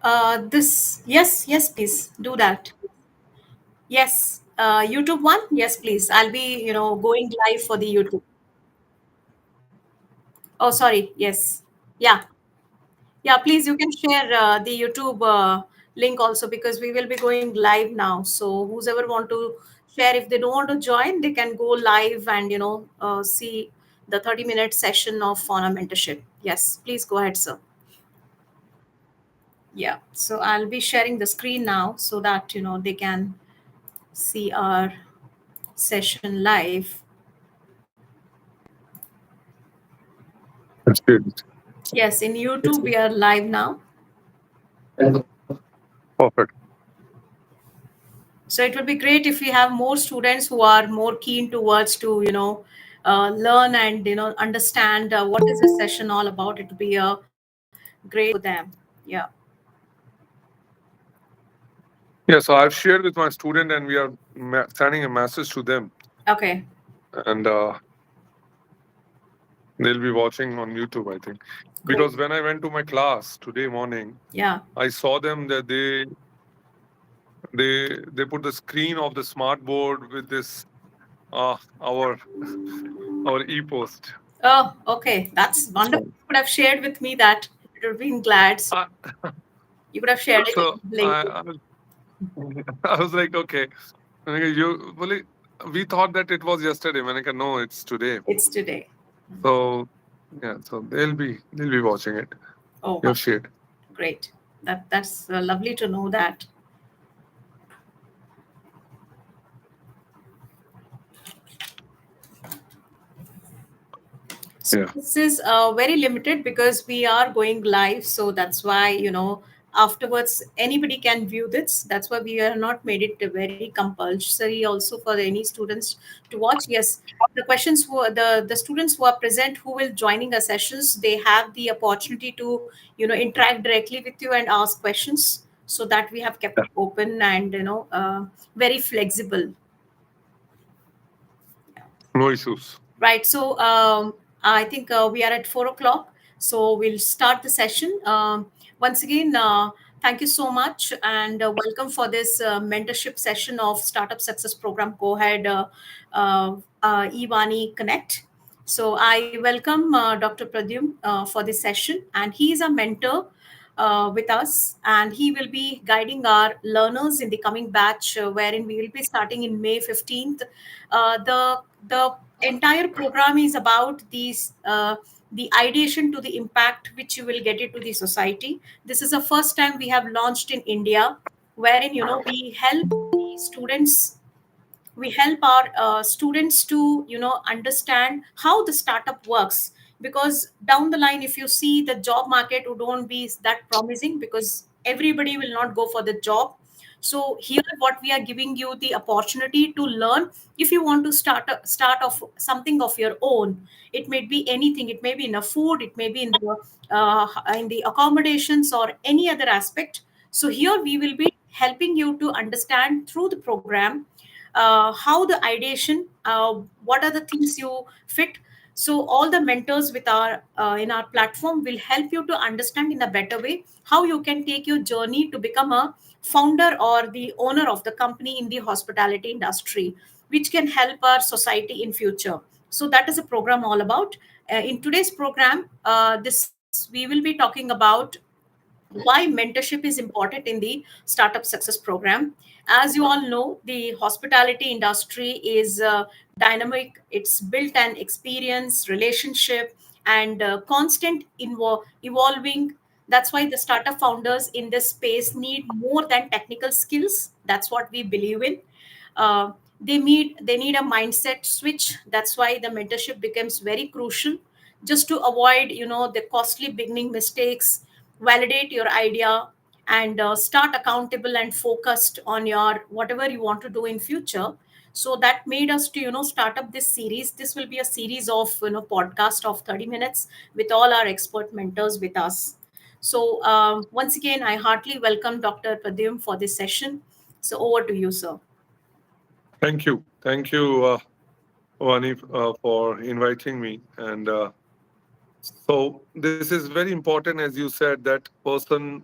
Yes, please do that. Yes, YouTube one. Yes, please. I'll be, going live for the YouTube. Oh, sorry. Yes. Yeah. Yeah, please, you can share the YouTube link also because we will be going live now. So who's ever want to share, if they don't want to join, they can go live and, see the 30-minute session of Fauna Mentorship. Yes, please go ahead, sir. Yeah. So I'll be sharing the screen now so that, they can see our session live. That's good. Yes, in YouTube, we are live now. Perfect. So it would be great if we have more students who are more keen towards to, learn and, understand what is this session all about. It would be great for them. Yeah. Yeah, so I've shared with my student and we are sending a message to them. Okay. And they'll be watching on YouTube, I think. Great. Because when I went to my class today morning, Yeah. I saw them that they put the screen of the smart board with this our our e-post. Oh, okay. That's wonderful. So, You could have shared with me that. It would have been glad. So uh, you could have shared it so in LinkedIn. I was like, okay, well, we thought that it was yesterday. When I can no, it's today. It's today. So yeah, so they'll be watching it. Oh, You've shared. great. That's lovely to know that. So Yeah. this is very limited because we are going live. So that's why, afterwards anybody can view this. That's why we are not made it very compulsory also for any students to watch. Yes, the questions who the students who are present who will joining our sessions, they have the opportunity to, interact directly with you and ask questions. So that we have kept Yeah. it open and, very flexible. No issues. Right. So I think we are at 4 o'clock. So we'll start the session. Once again, thank you so much and welcome for this mentorship session of Startup Success Program Co-Head EVANIH Connect. So I welcome Dr. Pradyum for this session, and he is a mentor with us, and he will be guiding our learners in the coming batch, wherein we will be starting in May 15th. The entire program is about these the ideation to the impact which you will get it to the society. This is the first time we have launched in India, wherein we help the students, we help our students to understand how the startup works, because down the line if you see the job market won't be that promising because everybody will not go for the job. So here what we are giving you the opportunity to learn. If you want to start off something of your own, it may be anything, it may be in a food, it may be in the accommodations or any other aspect. So here we will be helping you to understand through the program how the ideation, what are the things you fit. So all the mentors with our in our platform will help you to understand in a better way how you can take your journey to become a founder or the owner of the company in the hospitality industry, which can help our society in future. So that is a program all about. In today's program, this we will be talking about why mentorship is important in the Startup Success Program. As you all know, the hospitality industry is dynamic. It's built an experience, relationship, and constant evolving. That's why the startup founders in this space need more than technical skills. That's what we believe in. Uh, they need a mindset switch. That's why the mentorship becomes very crucial, just to avoid the costly beginning mistakes, validate your idea, and start accountable and focused on your whatever you want to do in future. So that made us to start up this series. This will be a series of podcast of 30 minutes with all our expert mentors with us. So once again, I heartily welcome Dr. Pradyum for this session. So over to you, sir. Thank you, Vani, for inviting me. And so this is very important, as you said, that person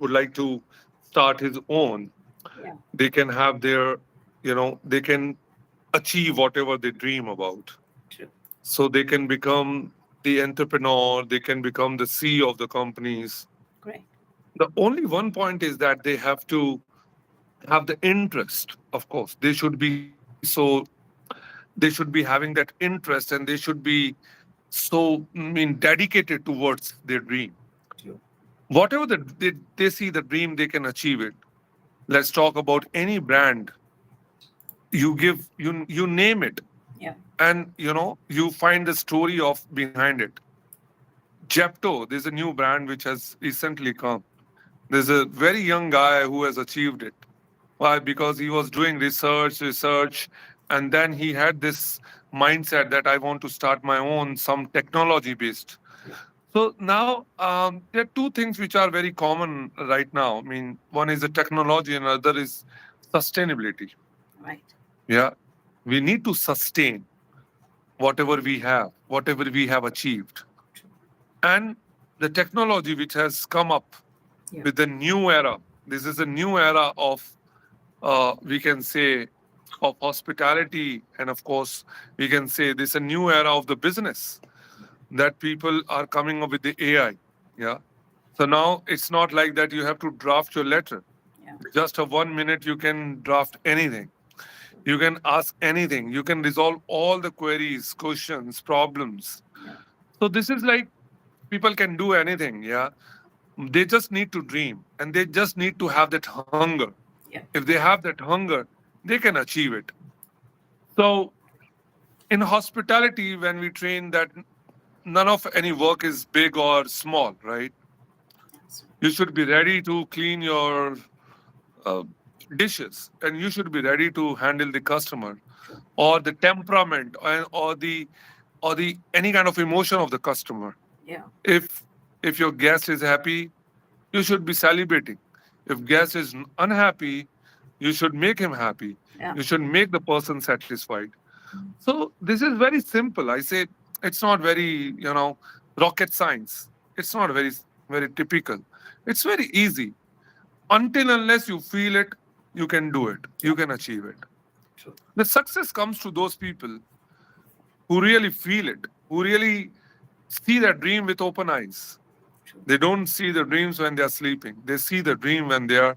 would like to start his own, Yeah. they can have their, they can achieve whatever they dream about. True. So they can become the entrepreneur, they can become the CEO of the companies. Great. The only one point is that they have to have the interest. Of course, they should be having that interest, and they should be so, dedicated towards their dream. True. Whatever they see the dream, they can achieve it. Let's talk about any brand. You name it, Yeah. and you find the story of behind it. Jepto, there's a new brand which has recently come. There's a very young guy who has achieved it. Why? Because he was doing research, and then he had this mindset that I want to start my own, some technology based. So now there are two things which are very common right now. One is the technology, and other is sustainability. Right. Yeah, we need to sustain whatever we have achieved, True. and the technology which has come up Yeah. with the new era. This is a new era of, we can say, of hospitality, and of course we can say this is a new era of the business, that people are coming up with the AI. Yeah. So now it's not like that you have to draft your letter. Yeah. Just a 1 minute you can draft anything. You can ask anything. You can resolve all the queries, questions, problems. Yeah. So this is like people can do anything. Yeah. They just need to dream, and they just need to have that hunger. Yeah. If they have that hunger, they can achieve it. So in hospitality, when we train that none of any work is big or small, right? Absolutely. You should be ready to clean your uh, dishes, and you should be ready to handle the customer, True. or the temperament, or the any kind of emotion of the customer. Yeah. If your guest is happy, you should be celebrating. If guest is unhappy, you should make him happy. Yeah. You should make the person satisfied. So this is very simple. I say it's not very, rocket science. It's not very typical. It's very easy. Until unless you feel it, you can do it. You Yeah. can achieve it. True. The success comes to those people who really feel it, who really see their dream with open eyes. True. They don't see the dreams when they are sleeping. They see the dream when they are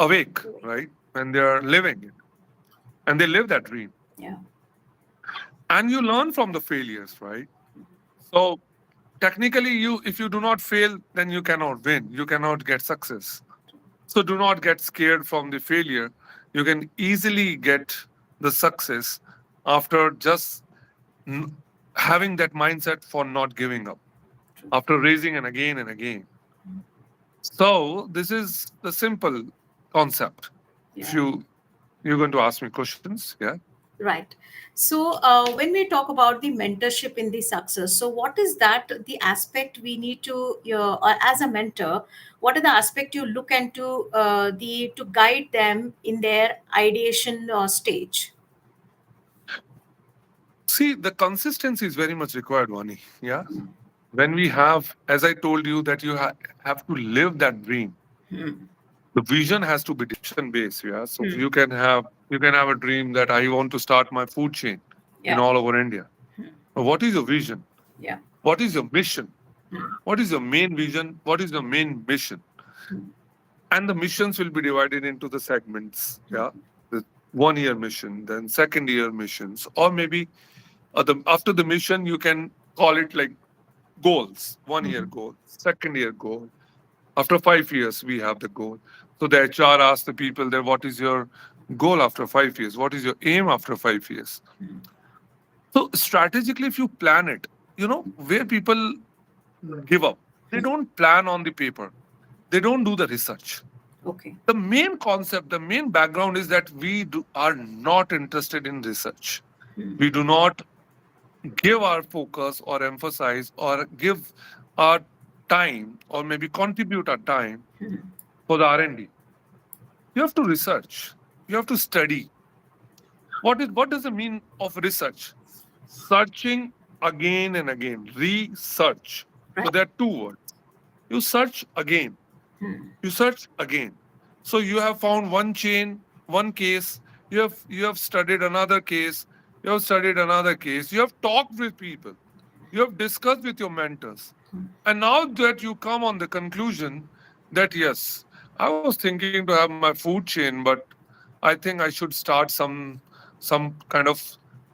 awake, Great. right? When they are living it. And they live that dream. Yeah. And you learn from the failures, right? So technically, if you do not fail, then you cannot win. You cannot get success. So do not get scared from the failure. You can easily get the success after just n- having that mindset for not giving up, True. after raising and again and again. So this is the simple concept. If Yeah. you're going to ask me questions, yeah. Right. So, when we talk about the mentorship in the success, so what is that the aspect we need to, as a mentor, what are the aspect you look into the to guide them in their ideation stage? See, the consistency is very much required, Vani. Yeah. When we have, as I told you, that you have to live that dream. Hmm. The vision has to be decision based. Yeah. So Hmm. you can have a dream that I want to start my food chain in Yeah. all over India. But what is your vision? Yeah. What is your mission? Hmm. What is your main vision? What is your main mission? And the missions will be divided into the segments. Yeah. The 1 year mission, then second year missions, or maybe after the mission, you can call it like goals. 1 year goal, second year goal. After 5 years, we have the goal. So the HR asks the people there, what is your goal after 5 years? What is your aim after 5 years? So strategically, if you plan it, where people give up, they don't plan on the paper. They don't do the research. Okay. The main concept, the main background is that are not interested in research. We do not give our focus or emphasize or give our time or maybe contribute our time for the R&D. You have to research. You have to study. What does it mean of research? Searching again and again. Research. So Right. there are two words. You search again. You search again. So you have found one chain, one case. You have studied another case. You have studied another case. You have talked with people. You have discussed with your mentors. And now that you come on the conclusion that yes, I was thinking to have my food chain, but I think I should start some kind of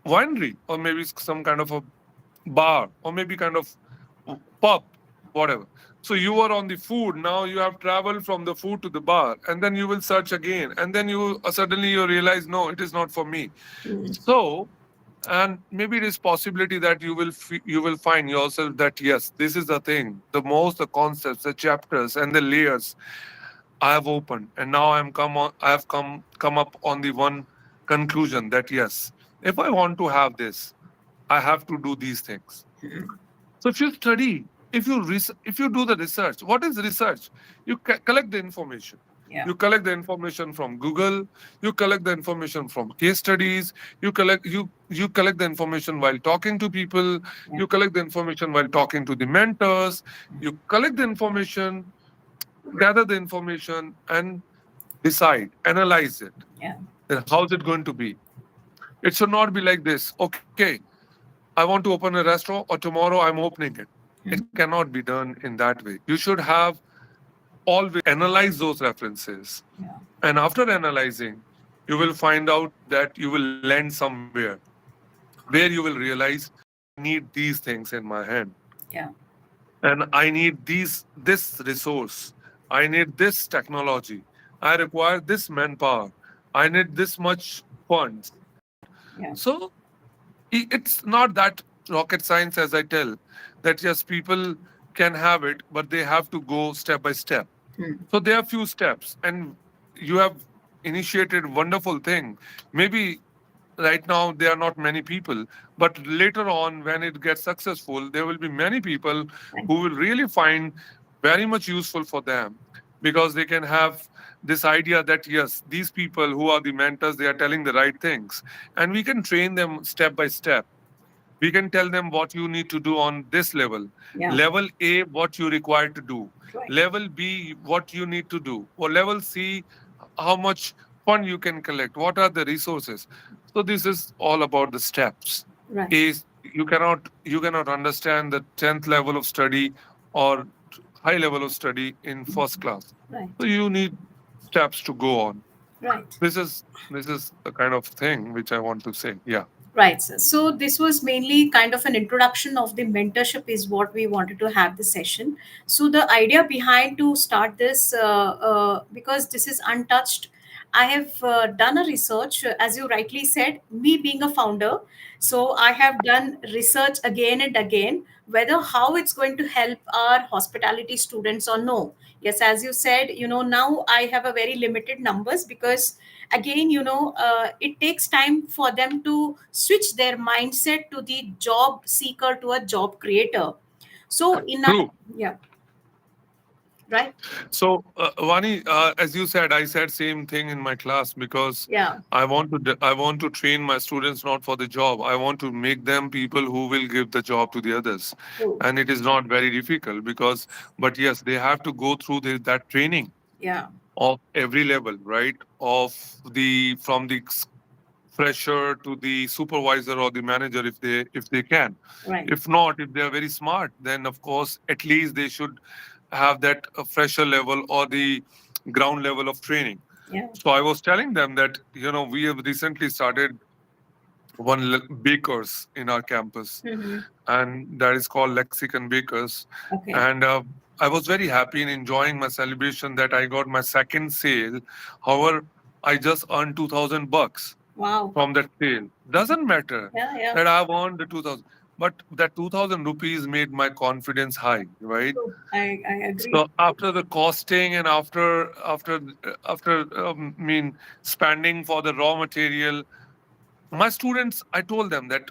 winery, or maybe some kind of a bar, or maybe kind of pub, whatever. So you are on the food. Now you have traveled from the food to the bar, and then you will search again, and then you suddenly you realize, no, it is not for me. So, and maybe it is possibility that you will find yourself that yes, this is the thing, the concepts, the chapters, and the layers I have opened, and now I have come up on the one conclusion that yes, if I want to have this, I have to do these things. So if you study, if you do the research, what is research? You collect the information. Yeah. You collect the information from Google. You collect the information from case studies. You collect the information while talking to people. Yeah. You collect the information while talking to the mentors. You collect the information, gather the information, and decide, analyze it. Yeah. Then how's it going to be? It should not be like this. Okay, I want to open a restaurant, or tomorrow I'm opening it. It cannot be done in that way. You should have always analyze those references. Yeah. And after analyzing, you will find out that you will land somewhere where you will realize I need these things in my hand. Yeah. And I need this resource. I need this technology. I require this manpower. I need this much funds. Yeah. So it's not that rocket science, as I tell, that yes, people can have it, but they have to go step by step. So there are few steps, and you have initiated wonderful thing. Maybe right now there are not many people, but later on when it gets successful, there will be many people who will really find very much useful for them, because they can have this idea that yes, these people who are the mentors, they are telling the right things, and we can train them step by step. We can tell them what you need to do on this level. Yeah. Level A, what you require to do. Right. Level B, what you need to do. Or level C, how much fund you can collect. What are the resources? So this is all about the steps. Right. Is you cannot understand the 10th level of study or high level of study in first class. Right. So you need steps to go on. Right. This is the kind of thing which I want to say. Yeah. Right, sir. So this was mainly kind of an introduction of the mentorship is what we wanted to have this session. So the idea behind to start this, because this is untouched, I have done a research, as you rightly said, me being a founder. So I have done research again and again, whether how it's going to help our hospitality students or no. Yes, as you said, now I have a very limited numbers because again it takes time for them to switch their mindset to the job seeker to a job creator. So in a, True. yeah, right. So, Vani, as you said, I said same thing in my class, because Yeah. I want to train my students not for the job. I want to make them people who will give the job to the others, True. and it is not very difficult because, but yes, they have to go through that training Yeah. of every level, right? Of the from the fresher to the supervisor or the manager, if they can. Right. If not, if they are very smart, then of course at least they should have that fresher level or the ground level of training. Yeah. So I was telling them that we have recently started bakers in our campus, Mm-hmm. and that is called Lexicon Bakers. Okay. And I was very happy and enjoying my celebration that I got my second sale. However, I just earned $2,000 Wow. from that sale. Doesn't matter Yeah. Yeah. that I've earned the 2,000, but that 2,000 rupees made my confidence high, right? True. I agree. So after the costing and after spending for the raw material, my students, I told them that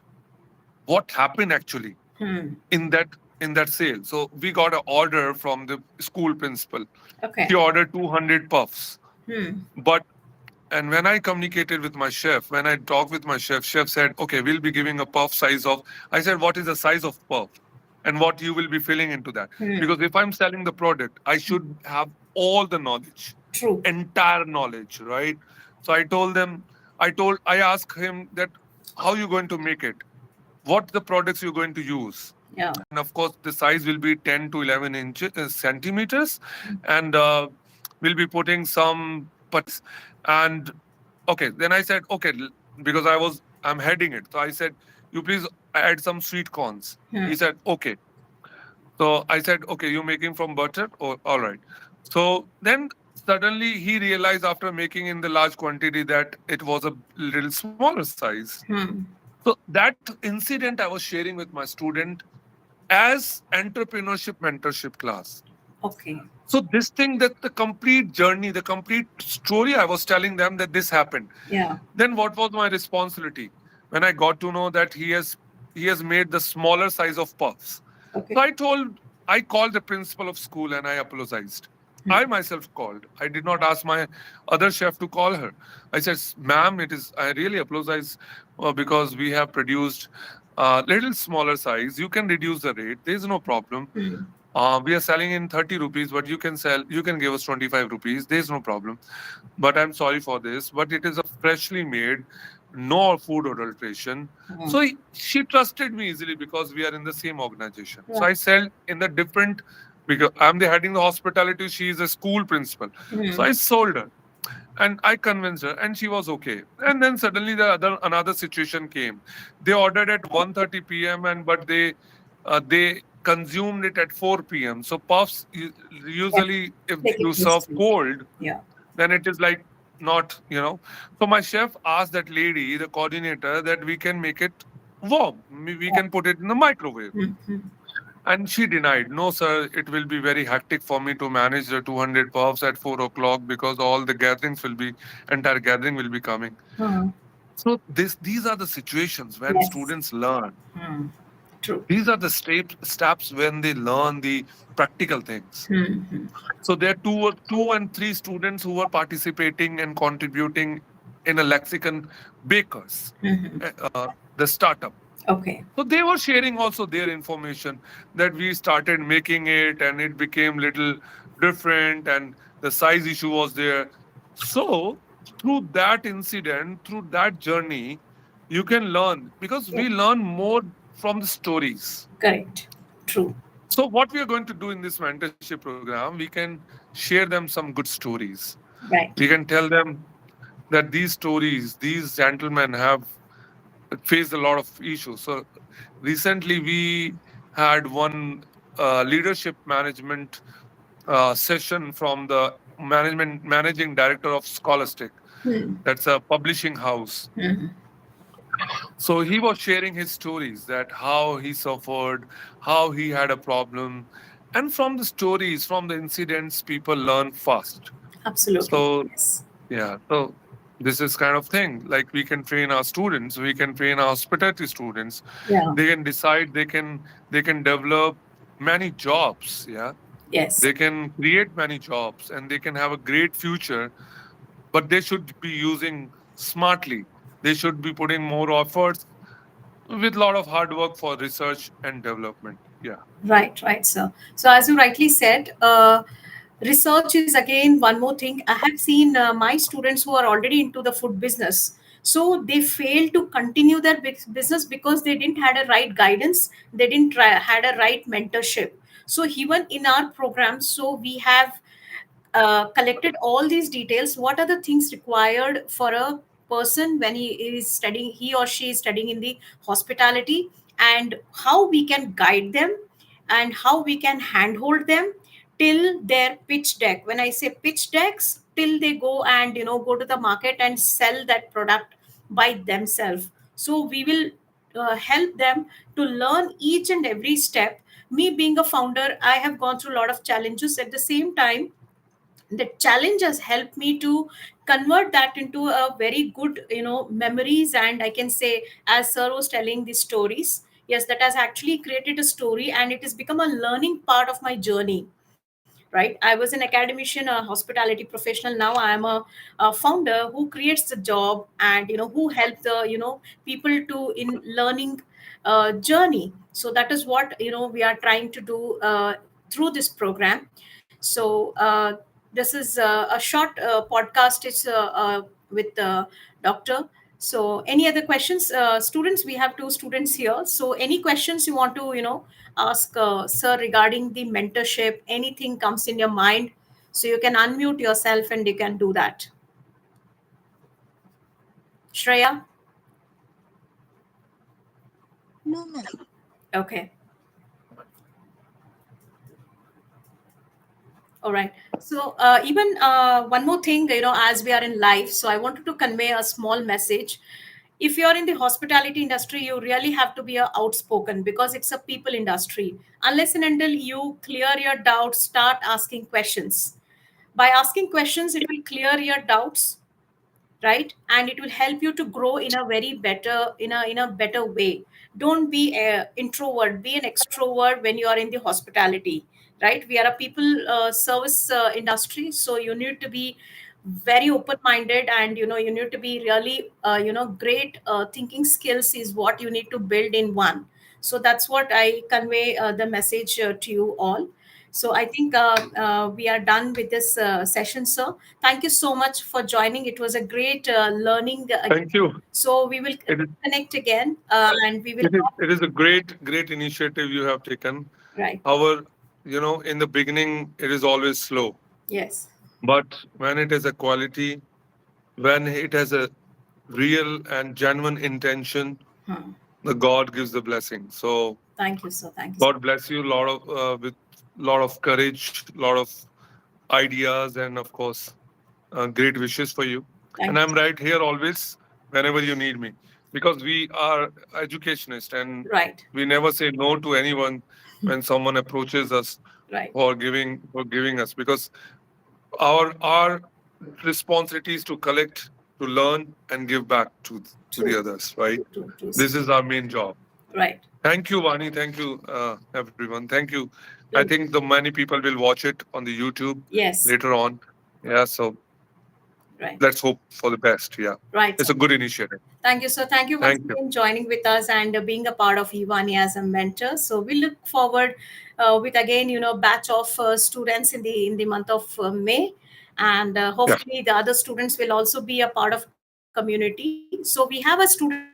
what happened actually Hmm. in that sale. So we got an order from the school principal. Okay. He ordered 200 puffs, Hmm. but and when I communicated with my chef, when I talked with my chef said, okay, we'll be giving a puff size of, I said, what is the size of puff? And what you will be filling into that? Hmm. Because if I'm selling the product, I should have all the knowledge, True. entire knowledge, right? So I told them, I asked him that how you going to make it, what the products you're going to use. Yeah. And of course, the size will be 10 to 11 inches, centimeters. And we'll be putting some and okay, then I said, okay, because I'm heading it. So I said, you please add some sweet corns. Hmm. He said, okay. So I said, okay, you're making from butter? Oh, all right. So then suddenly he realized after making in the large quantity that it was a little smaller size. Hmm. So that incident I was sharing with my student as entrepreneurship mentorship class. Okay. So this thing, that the complete journey, the complete story I was telling them that this happened. Yeah. Then what was my responsibility when I got to know that he has made the smaller size of puffs? Okay. So I called the principal of school and I apologized. I myself called. I did not ask my other chef to call her. I said, "Ma'am, I really apologize because we have produced a little smaller size. You can reduce the rate. There is no problem. Hmm. We are selling in 30 rupees, but you can give us 25 rupees. There's no problem. But I'm sorry for this. But it is a freshly made, no food adulteration. Hmm. So she trusted me easily because we are in the same organization. So Right. I sell in the different, because I'm the heading the hospitality. She is a school principal. So Hmm. I sold her and I convinced her and she was okay. And then suddenly another situation came. They ordered at 1:30 p.m. and but they consumed it at 4 p.m. So puffs Yeah. usually if They you get serve used to. cold, Yeah. then it is like not. So my chef asked that lady, the coordinator, that we can make it warm. We Yeah. can put it in the microwave. Hmm. Hmm. And she denied, no, sir, it will be very hectic for me to manage the 200 puffs at 4 o'clock because all the entire gathering will be coming. Hmm. So these are the situations when Yes. students learn. Hmm. True. These are the steps when they learn the practical things. Hmm. Hmm. So there are two and three students who were participating and contributing in a lexicon bakers, Hmm. the startup. Okay. So they were sharing also their information that we started making it and it became little different and the size issue was there. So through that incident, through that journey, you can learn because Yeah. we learn more from the stories. Correct. True. So what we are going to do in this mentorship program, we can share them some good stories. We Right. can tell them that these stories, these gentlemen have faced a lot of issues. So recently we had one leadership management session from the managing director of Scholastic. Hmm. That's a publishing house. Hmm. So he was sharing his stories that how he suffered, how he had a problem. And from the stories, from the incidents, people learn fast. Absolutely. So Yes. yeah, so this is kind of thing. Like we can train our students, we can train our hospitality students. Yeah. They can decide, they can develop many jobs. Yeah, Yes. they can create many jobs, and they can have a great future. But they should be using smartly. They should be putting more efforts with a lot of hard work for research and development. Yeah. Right, right, sir. So, as you rightly said, research is again one more thing. I have seen my students who are already into the food business. So they fail to continue their business because they didn't had a right guidance. They didn't had a right mentorship. So even in our program, so we have collected all these details. What are the things required for a person when he or she is studying in the hospitality, and how we can guide them and how we can handhold them till their pitch deck. When I say pitch decks, till they go and go to the market and sell that product by themselves. So we will help them to learn each and every step. Me being a founder, I have gone through a lot of challenges. At the same time, the challenge has helped me to convert that into a very good memories. And I can say, as sir was telling these stories, yes, that has actually created a story and it has become a learning part of my journey. Right, I was an academician, a hospitality professional. Now I am a founder who creates the job and who help the people to in learning journey. So that is what we are trying to do through this program. So This is a short podcast. It's with Doctor. So, any other questions, students? We have two students here. So, any questions you want to, ask sir regarding the mentorship? Anything comes in your mind, so you can unmute yourself and you can do that. Shreya. No, ma'am. Okay. All right. So, even one more thing, as we are in life, so I wanted to convey a small message. If you're in the hospitality industry, you really have to be outspoken because it's a people industry. Unless and until you clear your doubts, start asking questions. By asking questions, it will clear your doubts, right, and it will help you to grow in a very better in a better way. Don't be a introvert, be an extrovert when you are in the hospitality, right? We are a people service industry, so you need to be very open minded, and you need to be really great thinking skills is what you need to build in one. So that's what I convey the message to you all. So I think we are done with this session, sir. Thank you so much for joining. It was a great learning. Thank you. So we will It is, connect again, and we will. it is a great initiative you have taken. Right. However, in the beginning, it is always slow. Yes. But when it is a quality, when it has a real and genuine intention, Hmm. the God gives the blessing. So Thank you, sir. Thank you. God bless you. Lot of with lot of courage, lot of ideas, and of course, great wishes for you. And Thank I'm you. right here always whenever you need me, because we are educationists and Right. we never say no to anyone when someone approaches us Right. for giving us, because our responsibility is to collect, to learn, and give back to the True. others. Right. True. True. True, sir. This is our main job. Right. Thank you, Vani. Thank you, everyone. Thank you. I Thank- think the many people will watch it on the YouTube Yes. later on. Yeah. So Right. let's hope for the best. Yeah. Right, It's sir. a good initiative. Thank you, sir. Thank you once Thank you. again joining with us and being a part of EVANIH as a mentor. So we look forward with again, batch of students in the month of May, and Yeah. hopefully the other students will also be a part of community. So we have a students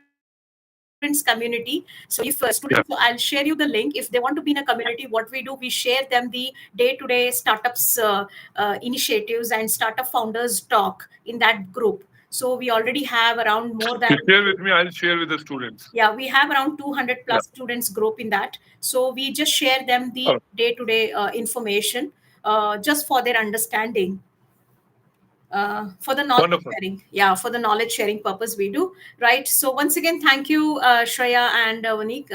community. So if students, so I'll share you the link. If they want to be in a community, what we do, we share them the day-to-day startups initiatives and startup founders talk in that group. So we already have around more than, You share with me. I'll share with the students. yeah, we have around 200 Yeah. plus students group in that. So we just share them the Oh, day-to-day information just for their understanding, for the knowledge wonderful. sharing. Yeah, for the knowledge sharing purpose we do. Right. So once again, thank you, Shreya and Vanik,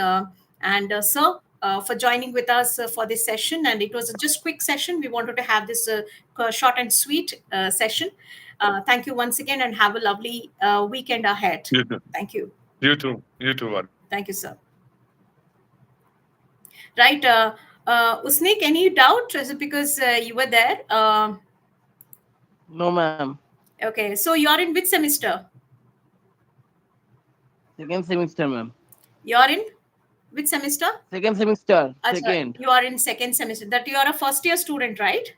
and sir, for joining with us for this session. And it was a just quick session. We wanted to have this short and sweet session. Thank you once again, and have a lovely weekend ahead. You too. Thank you. You too. You too, Vani. Thank you, sir. Right. Usnik, any doubt? Is it because you were there? No, ma'am. Okay. So you are in which semester? Second semester, ma'am. You are in which semester? Second semester. Acha, Second. you are in second semester. That you are a first year student, right?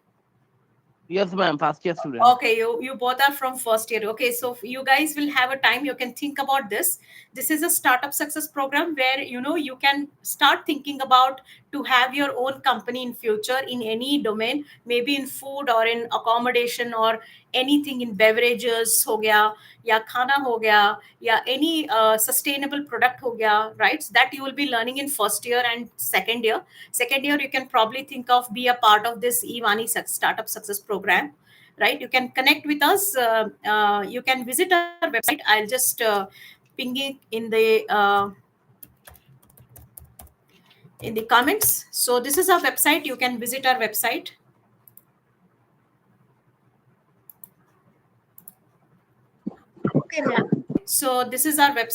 Yes, ma'am. First year student. Okay, you both are from first year. Okay, so you guys will have a time you can think about this. This is a startup success program where you can start thinking about to have your own company in future in any domain, maybe in food or in accommodation or anything in beverages हो गया या खाना हो गया या any sustainable product हो गया, right? So that you will be learning in first year and second year. Second year you can probably think of be a part of this EVANIH startup success program, right? You can connect with us. You can visit our website. I'll just ping it in the comments. So this is our website. You can visit our website. Okay, ma'am. So this is our website.